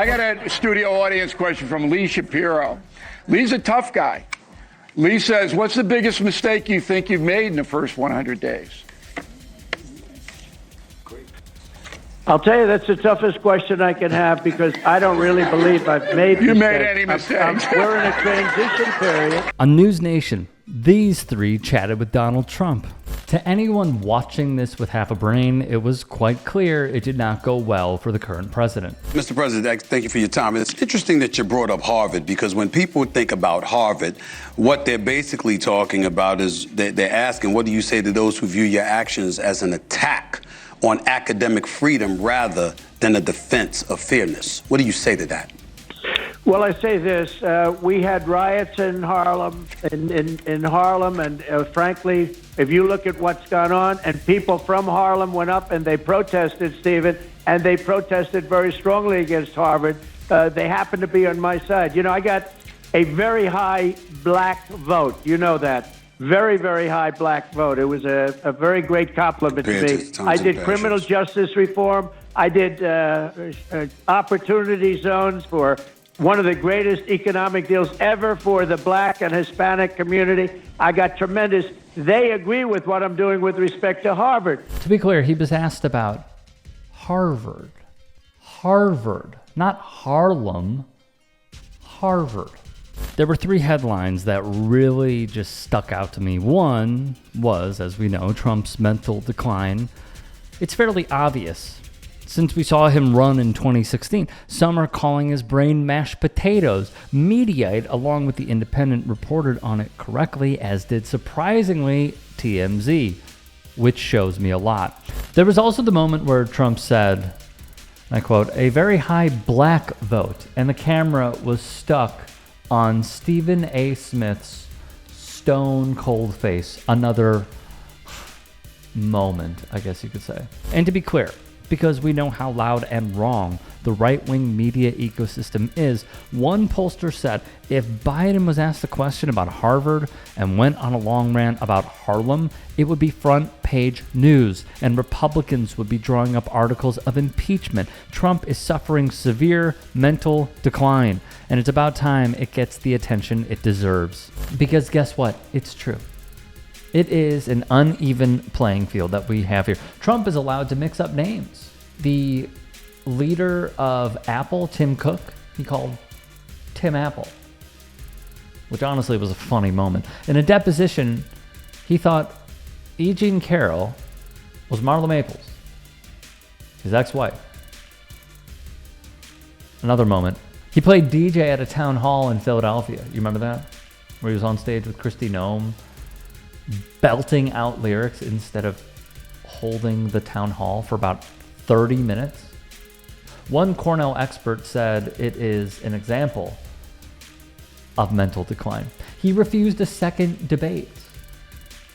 I got a studio audience question from Lee Shapiro. Lee's a tough guy. Lee says, what's the biggest mistake you think you've made in the first 100 days? I'll tell you, that's the toughest question I can have because I don't really believe I've made mistakes. You made any mistakes? We're in a transition period. On NewsNation, these three chatted with Donald Trump. To anyone watching this with half a brain, it was quite clear it did not go well for the current president. Mr. President, thank you for your time. It's interesting that you brought up Harvard because when people think about Harvard, what they're basically talking about is they're asking, what do you say to those who view your actions as an attack on academic freedom rather than a defense of fairness? What do you say to that? Well, I say this. We had riots in Harlem, in Harlem, and frankly, if you look at what's gone on, and people from Harlem went up and they protested, Stephen, and they protested very strongly against Harvard. They happened to be on my side. You know, I got a very high black vote. You know that. Very, very high black vote. It was a very great compliment to me. I did criminal justice reform. I did opportunity zones for one of the greatest economic deals ever for the black and Hispanic community. I got tremendous. They agree with what I'm doing with respect to Harvard. To be clear, he was asked about Harvard. Harvard, not Harlem, Harvard. There were three headlines that really just stuck out to me. One was, as we know, Trump's mental decline. It's fairly obvious since we saw him run in 2016. Some are calling his brain mashed potatoes. Mediaite, along with The Independent, reported on it correctly, as did, surprisingly, TMZ, which shows me a lot. There was also the moment where Trump said, and I quote, "a very high black vote," and the camera was stuck on Stephen A. Smith's stone cold face. Another moment, I guess you could say. And to be clear, because we know how loud and wrong the right-wing media ecosystem is, one pollster said if Biden was asked a question about Harvard and went on a long rant about Harlem, it would be front page news and Republicans would be drawing up articles of impeachment. Trump is suffering severe mental decline, and it's about time it gets the attention it deserves. Because guess what? It's true. It is an uneven playing field that we have here. Trump is allowed to mix up names. The leader of Apple, Tim Cook, he called Tim Apple, which honestly was a funny moment. In a deposition, he thought E. Jean Carroll was Marla Maples, his ex-wife. Another moment, he played DJ at a town hall in Philadelphia. You remember that? Where he was on stage with Kristi Noem, belting out lyrics instead of holding the town hall for about 30 minutes. One Cornell expert said it is an example of mental decline. He refused a second debate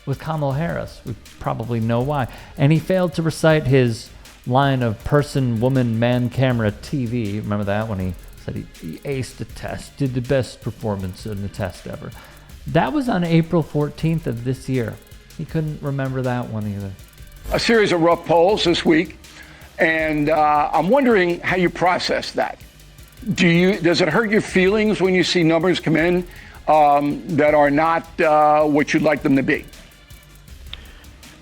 with Kamala Harris. We probably know why. And he failed to recite his line of person, woman, man, camera, TV. Remember that when he said he aced the test, did the best performance in the test ever. That was on April 14th of this year. He couldn't remember that one either. A series of rough polls this week, and I'm wondering how you process that. Does it hurt your feelings when you see numbers come in that are not what you'd like them to be?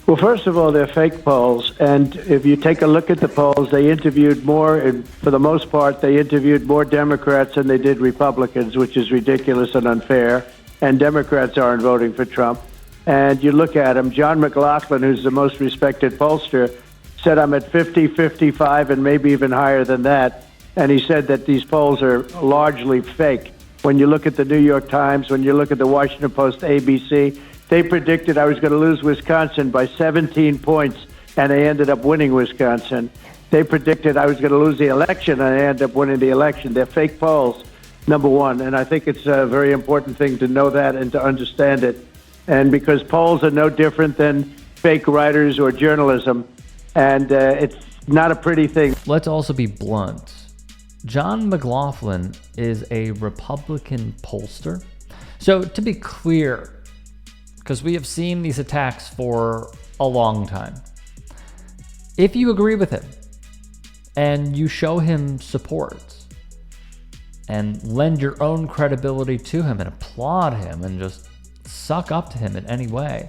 Well, first of all, they're fake polls. And if you take a look at the polls, they interviewed more, and for the most part, they interviewed more Democrats than they did Republicans, which is ridiculous and unfair. And Democrats aren't voting for Trump. And you look at him, John McLaughlin, who's the most respected pollster, said I'm at 50, 55, and maybe even higher than that. And he said that these polls are largely fake. When you look at the New York Times, when you look at the Washington Post, ABC, they predicted I was going to lose Wisconsin by 17 points, and I ended up winning Wisconsin. They predicted I was going to lose the election, and I ended up winning the election. They're fake polls, number one. And I think it's a very important thing to know that and to understand it. And because polls are no different than fake writers or journalism, and it's not a pretty thing. Let's also be blunt. John McLaughlin is a Republican pollster. So to be clear, because we have seen these attacks for a long time, if you agree with him and you show him support, and lend your own credibility to him and applaud him and just suck up to him in any way,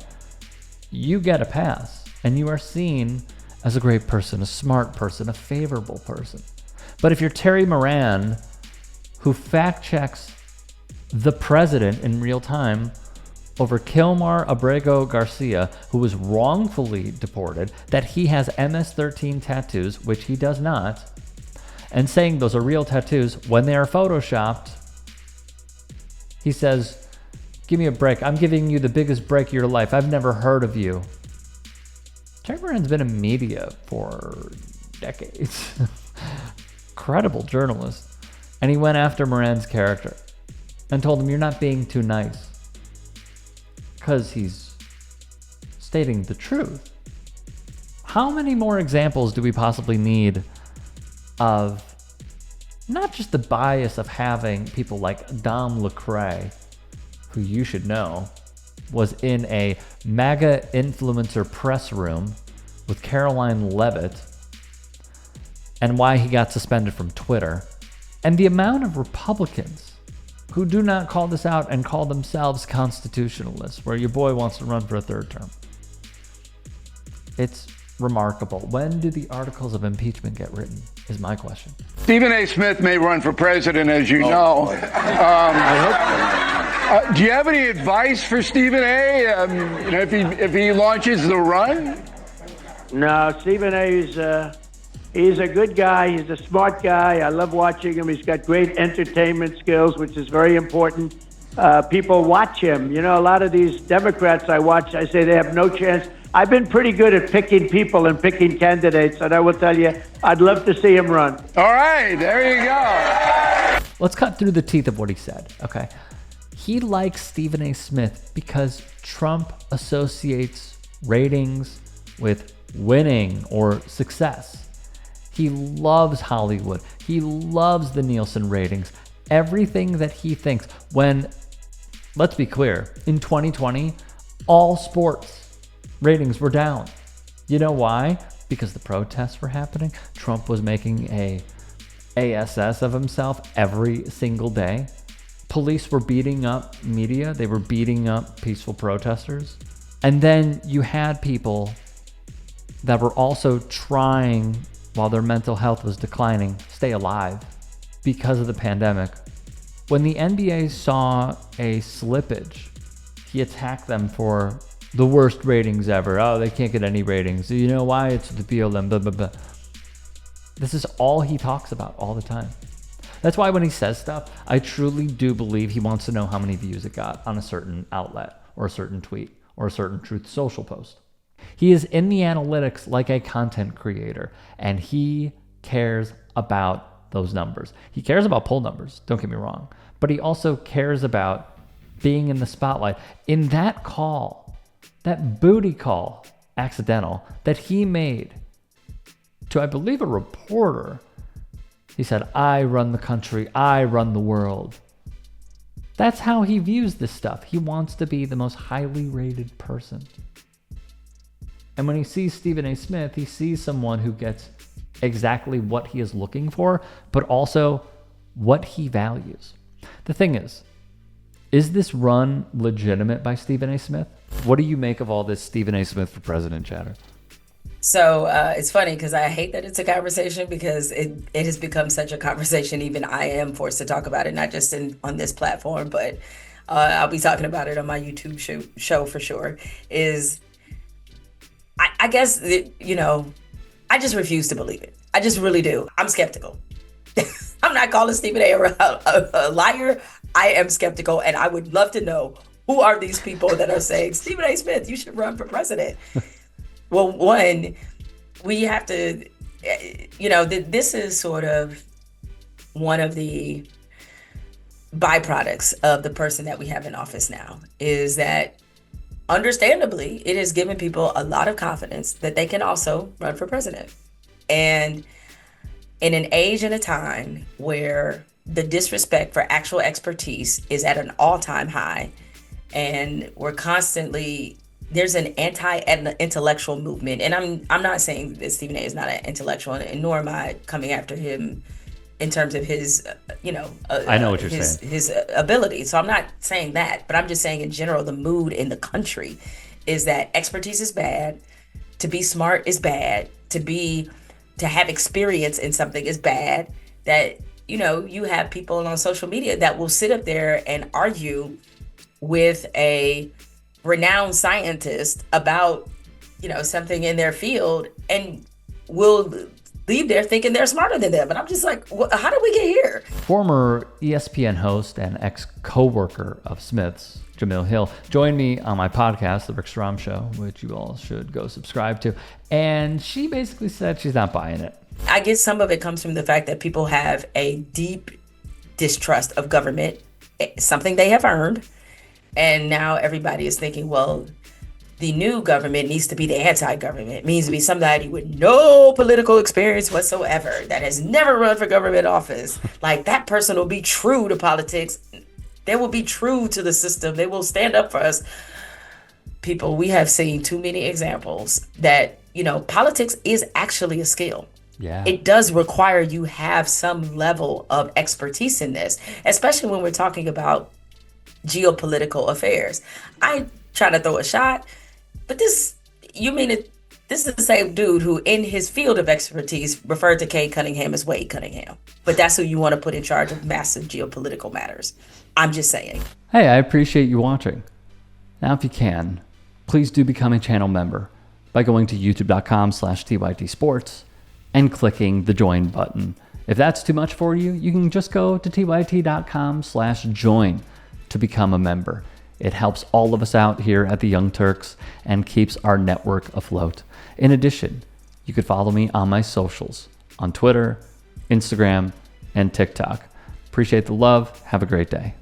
you get a pass and you are seen as a great person, a smart person, a favorable person. But if you're Terry Moran, who fact checks the president in real time over Kilmar Abrego Garcia, who was wrongfully deported, that he has MS-13 tattoos, which he does not, and saying those are real tattoos when they are photoshopped, he says, give me a break. I'm giving you the biggest break of your life. I've never heard of you. Terry Moran's been in media for decades. Credible journalist. And he went after Moran's character and told him, you're not being too nice. Because he's stating the truth. How many more examples do we possibly need of not just the bias of having people like Dom LeCrae, who you should know, was in a MAGA influencer press room with Caroline Leavitt, and why he got suspended from Twitter, and the amount of Republicans who do not call this out and call themselves constitutionalists, where your boy wants to run for a third term. It's remarkable. When do the articles of impeachment get written, is my question. Stephen A. Smith may run for president, as you know. Do you have any advice for Stephen A. If he launches the run? No, Stephen A. He's a good guy. He's a smart guy. I love watching him. He's got great entertainment skills, which is very important. People watch him. You know, a lot of these Democrats I watch, I say they have no chance. I've been pretty good at picking people and picking candidates, and I will tell you, I'd love to see him run. All right, there you go. Let's cut through the teeth of what he said, okay? He likes Stephen A. Smith because Trump associates ratings with winning or success. He loves Hollywood. He loves the Nielsen ratings. Everything that he thinks when, let's be clear, in 2020, all sports ratings were down. You know why? Because the protests were happening. Trump was making a ASS of himself every single day. Police were beating up media. They were beating up peaceful protesters. And then you had people that were also trying, while their mental health was declining, stay alive because of the pandemic. When the NBA saw a slippage, he attacked them for the worst ratings ever. Oh, they can't get any ratings. You know why? It's the BLM, blah, blah, blah. This is all he talks about all the time. That's why when he says stuff, I truly do believe he wants to know how many views it got on a certain outlet or a certain tweet or a certain Truth Social post. He is in the analytics like a content creator, and he cares about those numbers. He cares about poll numbers, don't get me wrong, but he also cares about being in the spotlight. In that call, that booty call, accidental, that he made to, I believe, a reporter, he said, I run the country, I run the world. That's how he views this stuff. He wants to be the most highly rated person. And when he sees Stephen A. Smith, he sees someone who gets exactly what he is looking for, but also what he values. The thing is this run legitimate by Stephen A. Smith? What do you make of all this Stephen A. Smith for president chatter? So it's funny because I hate that it's a conversation because it has become such a conversation. Even I am forced to talk about it, not just on this platform, but I'll be talking about it on my YouTube show for sure. I guess, I just refuse to believe it. I just really do. I'm skeptical. I'm not calling Stephen A. a liar. I am skeptical, and I would love to know who are these people that are saying, Stephen A. Smith, you should run for president. Well, one, we have to, this is sort of one of the byproducts of the person that we have in office now, is that understandably, it has given people a lot of confidence that they can also run for president. And in an age and a time where the disrespect for actual expertise is at an all-time high, and we're constantly, there's an anti-intellectual movement. And I'm not saying that Stephen A. is not an intellectual, and nor am I coming after him in terms of his, I know what you're saying. His ability. So I'm not saying that, but I'm just saying in general, the mood in the country is that expertise is bad, to be smart is bad, to have experience in something is bad. That you have people on social media that will sit up there and argue with a renowned scientist about something in their field, and will leave there thinking they're smarter than them. And I'm just like, how did we get here? Former ESPN host and ex-co-worker of Smith's, Jamil Hill, joined me on my podcast, The Rick Strom Show, which you all should go subscribe to. And she basically said she's not buying it. I guess some of it comes from the fact that people have a deep distrust of government, something they have earned. And now everybody is thinking, well, the new government needs to be the anti-government. It means to be somebody with no political experience whatsoever, that has never run for government office. Like, that person will be true to politics. They will be true to the system. They will stand up for us. People, we have seen too many examples that, politics is actually a skill. Yeah. It does require you have some level of expertise in this, especially when we're talking about geopolitical affairs. I try to throw a shot, but this is the same dude who, in his field of expertise, referred to Cade Cunningham as Wade Cunningham. But that's who you want to put in charge of massive geopolitical matters. I'm just saying. Hey, I appreciate you watching. Now, if you can, please do become a channel member by going to youtube.com/TYT Sports and clicking the join button. If that's too much for you, you can just go to tyt.com/join to become a member. It helps all of us out here at the Young Turks and keeps our network afloat. In addition, you could follow me on my socials on Twitter, Instagram, and TikTok. Appreciate the love. Have a great day.